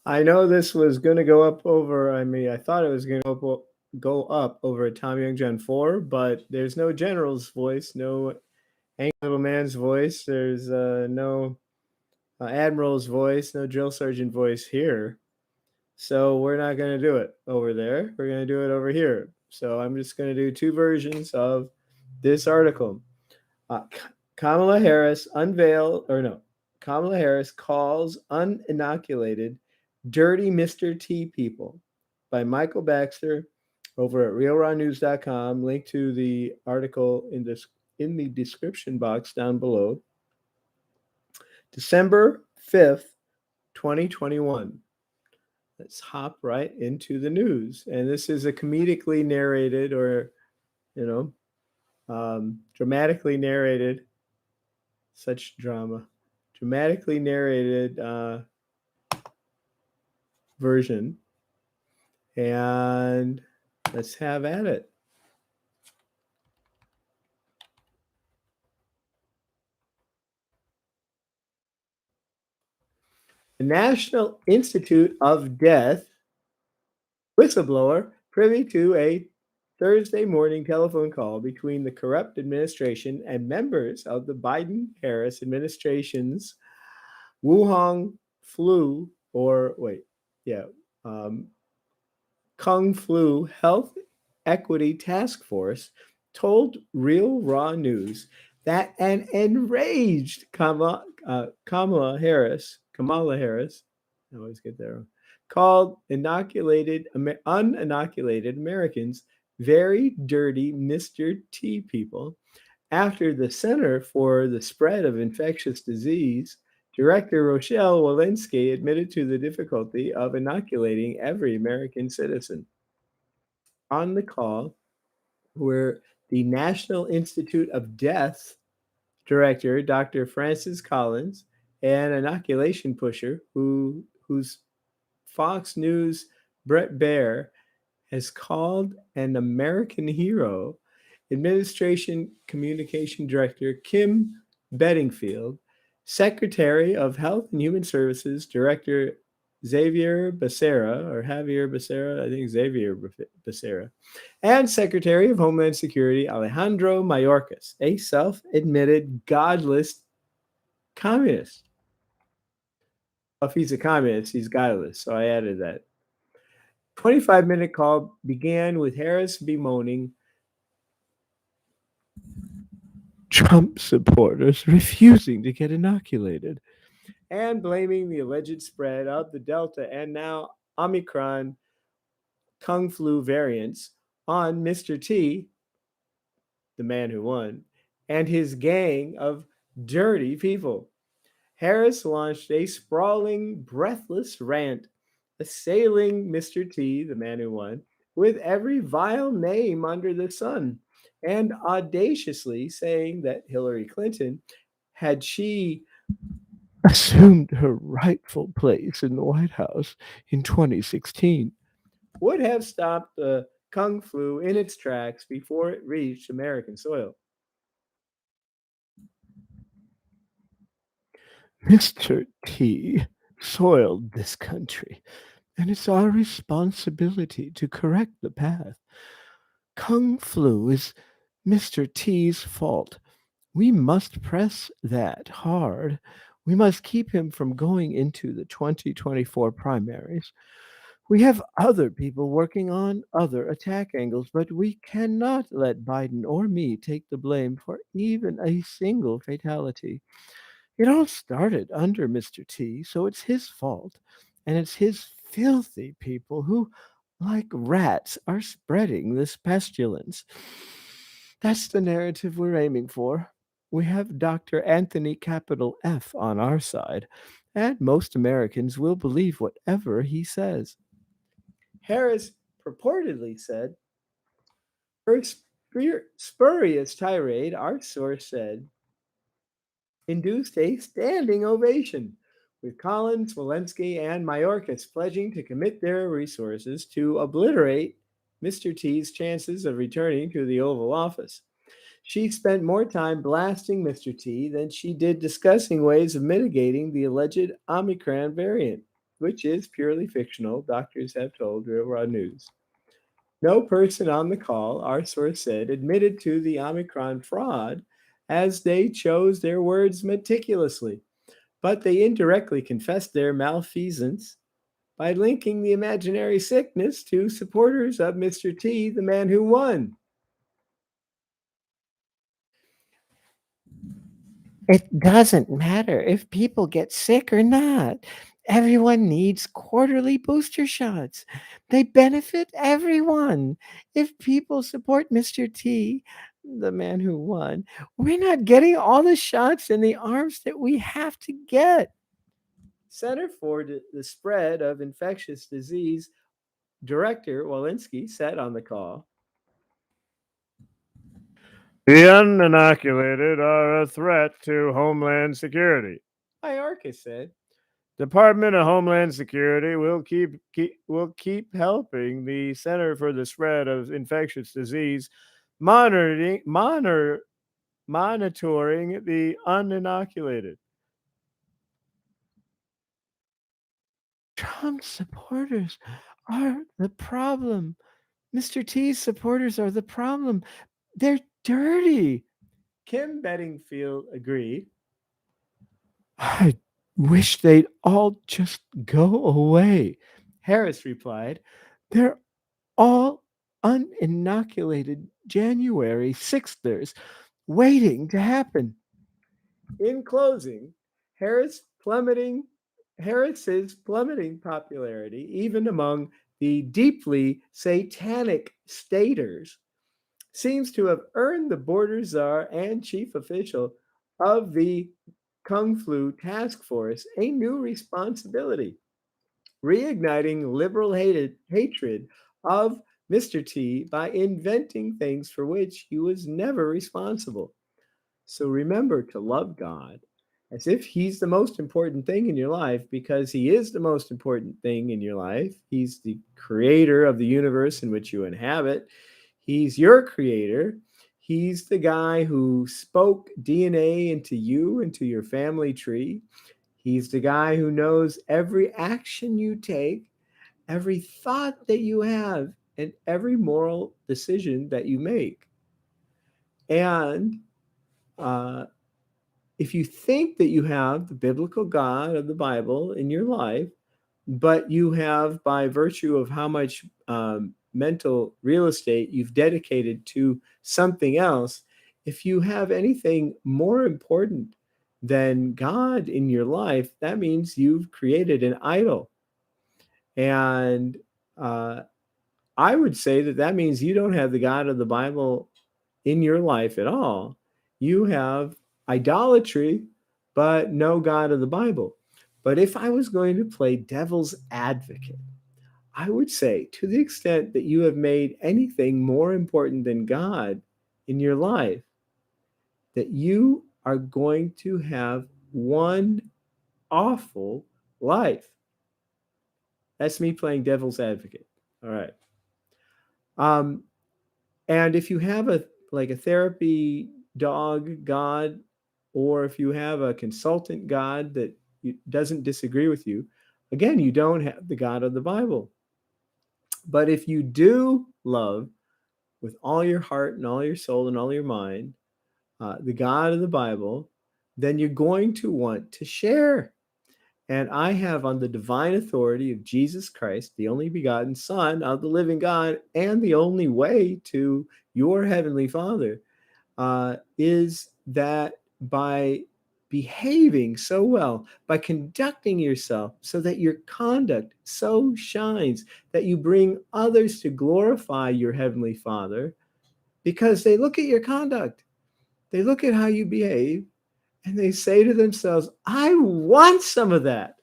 I know this was going to go up over, I thought it was going to go up over a Tom Youngjohn 4, but there's no general's voice, no angry little man's voice. There's no admiral's voice, no drill sergeant voice here. So we're not going to do it over there. We're going to do it over here. So I'm just going to do two versions of this article. Kamala Harris calls uninoculated dirty Mr. T people by Michael Baxter over at RealRawNews12. Link to the article in the description box down below. December 5th, 2021. Let's hop right into the news. And this is a comedically narrated or, dramatically narrated, such drama, dramatically narrated version. And let's have at it. The National Institute of Death whistleblower privy to a Thursday morning telephone call between the corrupt administration and members of the Biden-Harris administration's Kung Flu Health Equity Task Force told Real Raw News that an enraged Kamala Harris, I always get there, called uninoculated Americans very dirty Mr. T people after the Center for the Spread of Infectious Disease Director Rochelle Walensky admitted to the difficulty of inoculating every American citizen. On the call were the National Institute of Death Director Dr. Francis Collins, an inoculation pusher whose Fox News Brett Baer has called an American hero, Administration Communication Director Kim Bedingfield, Secretary of Health and Human Services Director Javier Becerra, and Secretary of Homeland Security Alejandro Mayorkas, a self-admitted godless communist. If he's a communist, he's godless, so I added that. 25-minute call began with Harris bemoaning Trump supporters refusing to get inoculated and blaming the alleged spread of the Delta and now Omicron Kung Flu variants on Mr. T, the man who won, and his gang of dirty people. Harris launched a sprawling, breathless rant assailing Mr. T, the man who won, with every vile name under the sun, and audaciously saying that Hillary Clinton, had she assumed her rightful place in the White House in 2016, would have stopped the Kung Flu in its tracks before it reached American soil. Mr. T soiled this country, and it's our responsibility to correct the path. Kung Flu is Mr. T's fault. We must press that hard. We must keep him from going into the 2024 primaries. We have other people working on other attack angles, but we cannot let Biden or me take the blame for even a single fatality. It all started under Mr. T, so it's his fault. And it's his filthy people who, like rats, are spreading this pestilence. That's the narrative we're aiming for. We have Dr. Anthony Capital F on our side, and most Americans will believe whatever he says. Harris purportedly said, her spurious tirade, our source said, induced a standing ovation, with Collins, Walensky, and Mayorkas pledging to commit their resources to obliterate Mr. T's chances of returning to the Oval Office. She spent more time blasting Mr. T than she did discussing ways of mitigating the alleged Omicron variant. which is purely fictional, doctors have told Real Raw News. No person on the call, our source said, admitted to the Omicron fraud as they chose their words meticulously, but they indirectly confessed their malfeasance by linking the imaginary sickness to supporters of Mr. T, the man who won. It doesn't matter if people get sick or not. Everyone needs quarterly booster shots. They benefit everyone. If people support Mr. T, the man who won, we're not getting all the shots in the arms that we have to get. Center for the Spread of Infectious Disease Director Walensky said on the call, "The uninoculated are a threat to Homeland Security." Iarca said, Department of Homeland Security will keep helping the Center for the Spread of Infectious Disease monitoring the uninoculated. Trump supporters are the problem. Mr. T's supporters are the problem. They're dirty. Kim Bedingfield agreed. I wish they'd all just go away. Harris replied, they're all uninoculated January 6thers waiting to happen. In closing, Harris's plummeting popularity, even among the deeply satanic staters, seems to have earned the border czar and chief official of the Kung Flu Task Force a new responsibility, reigniting liberal hatred of Mr. T by inventing things for which he was never responsible. So remember to love God as if he's the most important thing in your life, because he is the most important thing in your life. He's the creator of the universe in which you inhabit. He's your creator. He's the guy who spoke DNA into you, into your family tree. He's the guy who knows every action you take, every thought that you have, and every moral decision that you make. And if you think that you have the biblical God of the Bible in your life, but you have, by virtue of how much mental real estate you've dedicated to something else, if you have anything more important than God in your life, that means you've created an idol. And I would say that means you don't have the God of the Bible in your life at all. You have idolatry, but no God of the Bible. But if I was going to play devil's advocate, I would say, to the extent that you have made anything more important than God in your life, that you are going to have one awful life. That's me playing devil's advocate. All right. And if you have a therapy dog God, or if you have a consultant God that doesn't disagree with you, again, you don't have the God of the Bible. But if you do love with all your heart and all your soul and all your mind the God of the Bible, then you're going to want to share. And I have, on the divine authority of Jesus Christ, the only begotten Son of the living God, and the only way to your heavenly Father, is that by behaving so well, by conducting yourself so that your conduct so shines that you bring others to glorify your heavenly Father, because they look at your conduct, they look at how you behave, and they say to themselves, I want some of that.